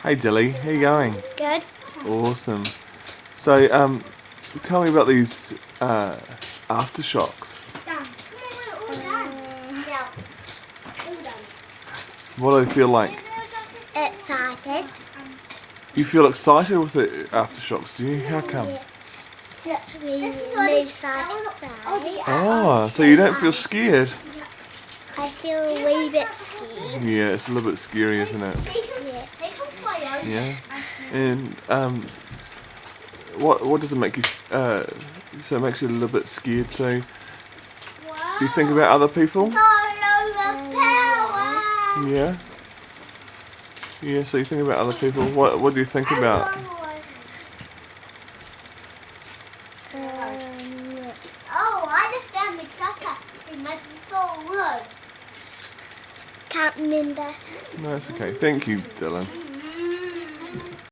Hey Dilly, how you going? Good. Awesome. So, tell me about these aftershocks. What do they feel like? Excited. You feel excited with the aftershocks, do you? How come? Yeah. Since we move side to side, Oh, so you don't feel scared? I feel a wee bit scared. Yeah, it's a little bit scary, isn't it? Yeah. Yeah. And what does it make you? So it makes you a little bit scared. So do you think about other people? Yeah. Yeah. So you think about other people. What do you think about? Can't remember. No, it's okay. Thank you, Dylan.